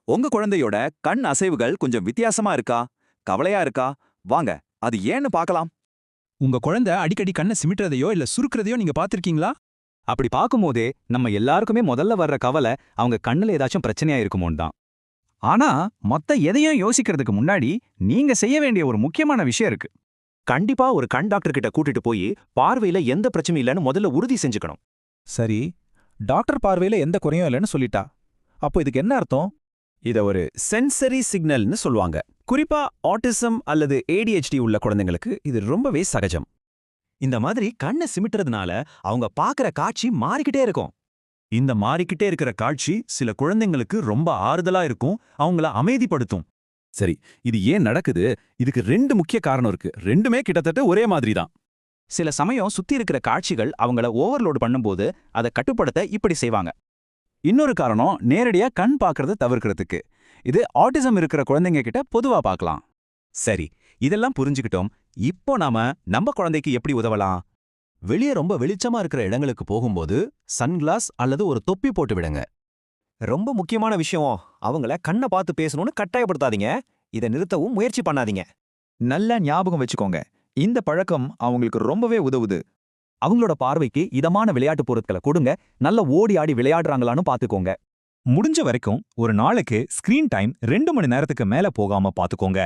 உங்க குழந்தையோட கண் அசைவுகள் கொஞ்சம் வித்தியாசமா இருக்கா? கவலையா இருக்கா? வாங்க, அது ஏன்னு பார்க்கலாம். உங்க குழந்தை அடிக்கடி கண்ணை சிமிட்டுறதையோ இல்ல சுருக்குறதையோ நீங்க பார்த்திருக்கீங்களா? அப்படி பார்க்கும்போதே நம்ம எல்லாருக்குமே முதல்ல வர்ற கவலை அவங்க கண்ணுல ஏதாச்சும் பிரச்சனையா இருக்குமோன்னு தான். ஆனா மொத்த எதையும் யோசிக்கிறதுக்கு முன்னாடி நீங்க செய்ய வேண்டிய ஒரு முக்கியமான விஷயம் இருக்கு. கண்டிப்பா ஒரு கண் டாக்டர் கிட்ட கூட்டிட்டு போய் பார்வையில எந்த பிரச்சனையும் இல்லைன்னு முதல்ல உறுதி செஞ்சுக்கணும். சரி, டாக்டர் பார்வையில எந்த குறையும் இல்லைன்னு சொல்லிட்டா. அப்போ இதுக்கு என்ன அர்த்தம்? இத ஒரு சென்சரி சிக்னல்னு சொல்லுவாங்க. குறிப்பா ஆட்டிசம் அல்லது ADHD உள்ள குழந்தைங்களுக்கு இது ரொம்பவே சகஜம். இந்த மாதிரி கண்ணை சிமிட்டுறதுனால அவங்க பார்க்கற காட்சி மாறிக்கிட்டே இருக்கும். இந்த மாறிக்கிட்டே இருக்கிற காட்சி சில குழந்தைங்களுக்கு ரொம்ப ஆறுதலா இருக்கும், அவங்கள அமைதிப்படுத்தும். சரி, இது ஏன் நடக்குது? இதுக்கு 2 முக்கிய காரணம் இருக்கு. ரெண்டுமே கிட்டத்தட்ட ஒரே மாதிரி தான். சில சமயம் சுத்தி இருக்கிற காட்சிகள் அவங்கள ஓவர்லோடு பண்ணும்போது அதை கட்டுப்படுத்த இப்படி செய்வாங்க. இன்னொரு காரணம் நேரடியா கண் பார்க்கறத தவிர்க்கிறதுக்கு. இது ஆட்டிசம் இருக்கிற குழந்தைங்க கிட்ட பொதுவா பார்க்கலாம். சரி, இதெல்லாம் புரிஞ்சுக்கிட்டோம். இப்போ நாம நம்ம குழந்தைக்கு எப்படி உதவலாம்? வெளியே ரொம்ப வெளிச்சமா இருக்கிற இடங்களுக்கு போகும்போது சன்கிளாஸ் அல்லது ஒரு தொப்பி போட்டு விடுங்க. ரொம்ப முக்கியமான விஷயம், அவங்கள கண்ணை பார்த்து பேசணும்னு கட்டாயப்படுத்தாதீங்க. இதை நிறுத்தவும் முயற்சி பண்ணாதீங்க. நல்லா ஞாபகம் வச்சுக்கோங்க, இந்த பழக்கம் அவங்களுக்கு ரொம்பவே உதவுது. அவங்களோட பார்வைக்கு இதமான விளையாட்டு பொருட்களை கொடுங்க, நல்ல ஓடி ஆடி விளையாடுறாங்களான்னு பார்த்துக்கோங்க. முடிஞ்ச வரைக்கும் ஒரு நாளைக்கு ஸ்கிரீன் டைம் 2 மணி நேரத்துக்கு மேல போகாம பாத்துக்கோங்க.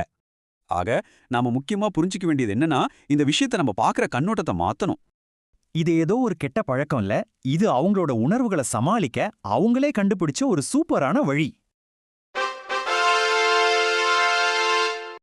ஆக, நாம முக்கியமா புரிஞ்சுக்க வேண்டியது என்னன்னா, இந்த விஷயத்தை நம்ம பார்க்குற கண்ணோட்டத்தை மாத்தணும். இது ஏதோ ஒரு கெட்ட பழக்கம் இல்ல, இது அவங்களோட உணர்வுகளை சமாளிக்க அவங்களே கண்டுபிடிச்ச ஒரு சூப்பரான வழி.